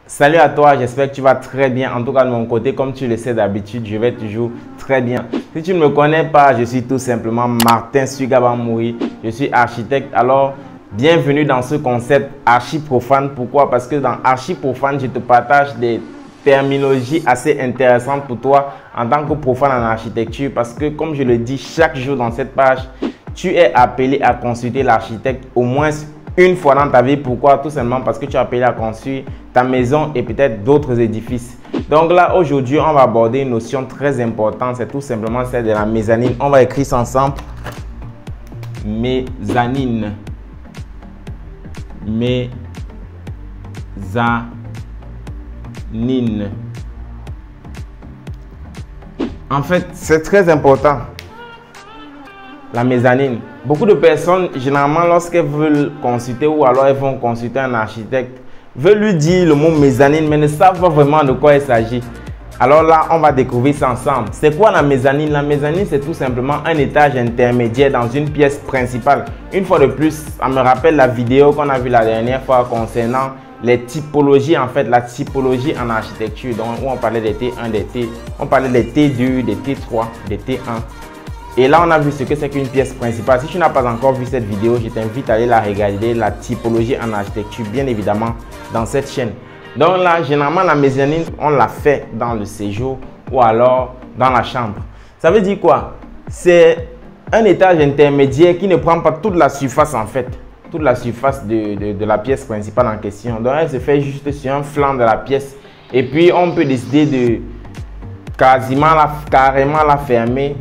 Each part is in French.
Salut à toi, j'espère que tu vas très bien. En tout cas, de mon côté, comme tu le sais d'habitude, je vais toujours très bien. Si tu ne me connais pas, je suis tout simplement Martin Sugabamouri. Je suis architecte. Alors, bienvenue dans ce concept archi profane. Pourquoi? Parce que dans archi profane, je te partage des terminologies assez intéressantes pour toi en tant que profane en architecture. Parce que, comme je le dis chaque jour dans cette page, tu es appelé à consulter l'architecte au moins une fois dans ta vie. Pourquoi? Tout simplement parce que tu es appelé à construire ta maison et peut-être d'autres édifices. Donc là, aujourd'hui, on va aborder une notion très importante. C'est tout simplement celle de la mezzanine. On va écrire ça ensemble. Mezzanine. Mezzanine. En fait, c'est très important. La mezzanine. Beaucoup de personnes, généralement, lorsqu'elles veulent consulter ou alors elles vont consulter un architecte, veulent lui dire le mot mezzanine, mais ne savent pas vraiment de quoi il s'agit. Alors là, on va découvrir ça ensemble. C'est quoi la mezzanine? La mezzanine, c'est tout simplement un étage intermédiaire dans une pièce principale. Une fois de plus, ça me rappelle la vidéo qu'on a vue la dernière fois concernant les typologies, en fait, la typologie en architecture, donc, où on parlait des T1, on parlait des T2, des T3, des T1. Et là, on a vu ce que c'est qu'une pièce principale. Si tu n'as pas encore vu cette vidéo, je t'invite à aller la regarder, la typologie en architecture, bien évidemment, dans cette chaîne. Donc là, généralement, la mezzanine, on la fait dans le séjour ou alors dans la chambre. Ça veut dire quoi? C'est un étage intermédiaire qui ne prend pas toute la surface, en fait. Toute la surface de la pièce principale en question. Donc, elle se fait juste sur un flanc de la pièce. Et puis, on peut décider de carrément la fermer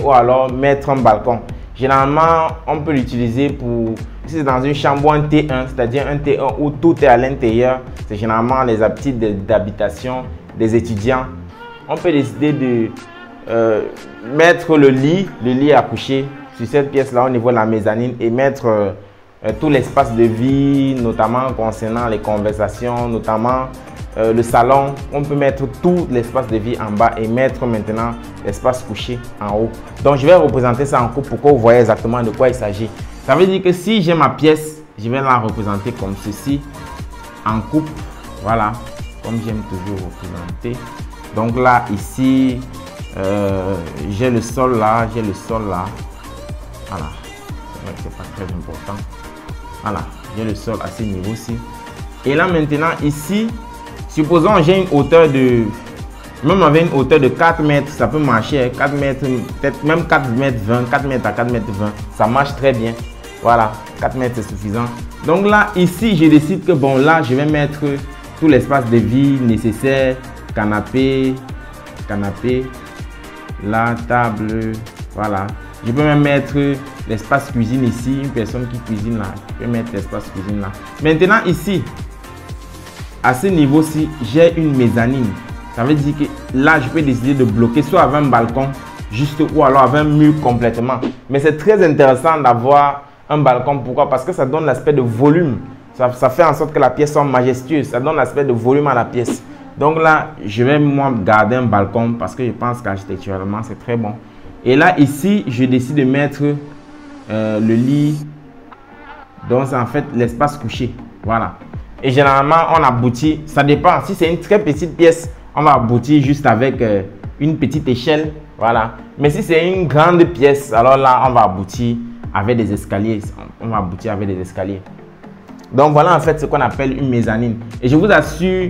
ou alors mettre un balcon. Généralement, on peut l'utiliser pour, si c'est dans une chambre ou un T1, c'est-à-dire un T1 où tout est à l'intérieur, c'est généralement les aptitudes d'habitation des étudiants. On peut décider de mettre le lit à coucher sur cette pièce-là au niveau de la mezzanine et mettre tout l'espace de vie, notamment concernant les conversations, notamment le salon. On peut mettre tout l'espace de vie en bas et mettre maintenant l'espace couché en haut. Donc, je vais représenter ça en coupe pour que vous voyez exactement de quoi il s'agit. Ça veut dire que si j'ai ma pièce, je vais la représenter comme ceci, en coupe. Voilà, comme j'aime toujours représenter. Donc là, ici, j'ai le sol là, Voilà, c'est pas très important. Voilà, j'ai le sol à ce niveau-ci. Et là, maintenant, ici, supposons que j'ai une hauteur de, même avec une hauteur de 4 mètres, ça peut marcher, 4 mètres, peut-être même 4 mètres 20, 4 mètres à 4 mètres 20, ça marche très bien. Voilà, 4 mètres c'est suffisant. Donc là, ici, je décide que bon, là, je vais mettre tout l'espace de vie nécessaire, canapé, la table, voilà. Je peux même mettre l'espace cuisine ici, une personne qui cuisine là, je peux mettre l'espace cuisine là. Maintenant ici, à ce niveau-ci, j'ai une mezzanine. Ça veut dire que là, je peux décider de bloquer soit avec un balcon, juste ou alors avec un mur complètement. Mais c'est très intéressant d'avoir un balcon. Pourquoi? Parce que ça donne l'aspect de volume. Ça fait en sorte que la pièce soit majestueuse. Ça donne l'aspect de volume à la pièce. Donc là, je vais moi garder un balcon parce que je pense qu'architecturalement, c'est très bon. Et là, ici, je décide de mettre le lit. Donc, c'est en fait l'espace couché. Voilà. Et généralement, on aboutit, ça dépend. Si c'est une très petite pièce, on va aboutir juste avec une petite échelle. Voilà. Mais si c'est une grande pièce, alors là, on va aboutir avec des escaliers. Donc, voilà en fait ce qu'on appelle une mezzanine. Et je vous assure,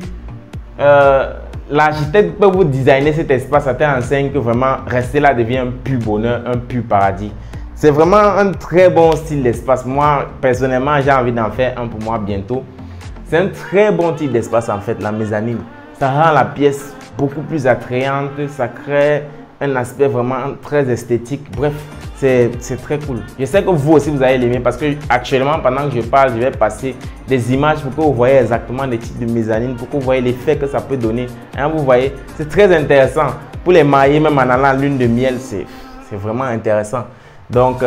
l'architecte peut vous designer cet espace à telle enseigne que vraiment rester là devient un pur bonheur, un pur paradis. C'est vraiment un très bon style d'espace. Moi, personnellement, j'ai envie d'en faire un pour moi bientôt. C'est un très bon type d'espace en fait, la mezzanine. Ça rend la pièce beaucoup plus attrayante, ça crée un aspect vraiment très esthétique. Bref, c'est très cool. Je sais que vous aussi, vous allez l'aimer parce que actuellement, pendant que je parle, je vais passer des images pour que vous voyez exactement les types de mezzanine, pour que vous voyez l'effet que ça peut donner. Hein, vous voyez, c'est très intéressant. Pour les mariés, même en allant à la lune de miel, c'est vraiment intéressant. Donc,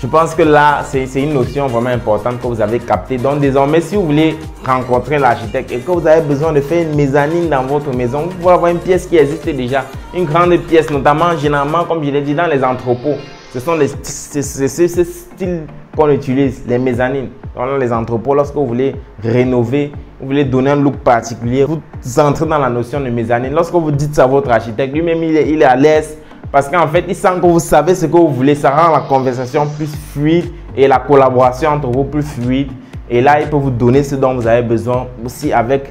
je pense que là, c'est une notion vraiment importante que vous avez captée. Donc, désormais, si vous voulez rencontrer l'architecte et que vous avez besoin de faire une mezzanine dans votre maison, vous pouvez avoir une pièce qui existe déjà. Une grande pièce, notamment, généralement, comme je l'ai dit, dans les entrepôts. Ce sont ce style qu'on utilise, les mezzanines. Dans les entrepôts, lorsque vous voulez rénover, vous voulez donner un look particulier, vous entrez dans la notion de mezzanine. Lorsque vous dites ça à votre architecte, lui-même, il est à l'aise parce qu'en fait, il sent que vous savez ce que vous voulez. Ça rend la conversation plus fluide et la collaboration entre vous plus fluide. Et là, il peut vous donner ce dont vous avez besoin aussi avec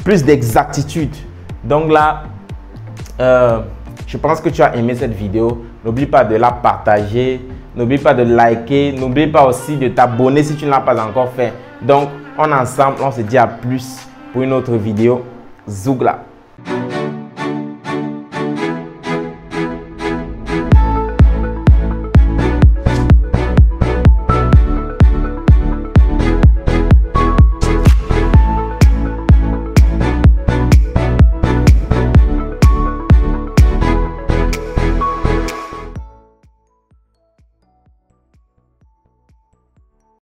plus d'exactitude. Donc là, je pense que tu as aimé cette vidéo. N'oublie pas de la partager. N'oublie pas de liker. N'oublie pas aussi de t'abonner si tu ne l'as pas encore fait. Donc, ensemble, on se dit à plus pour une autre vidéo. Zougla.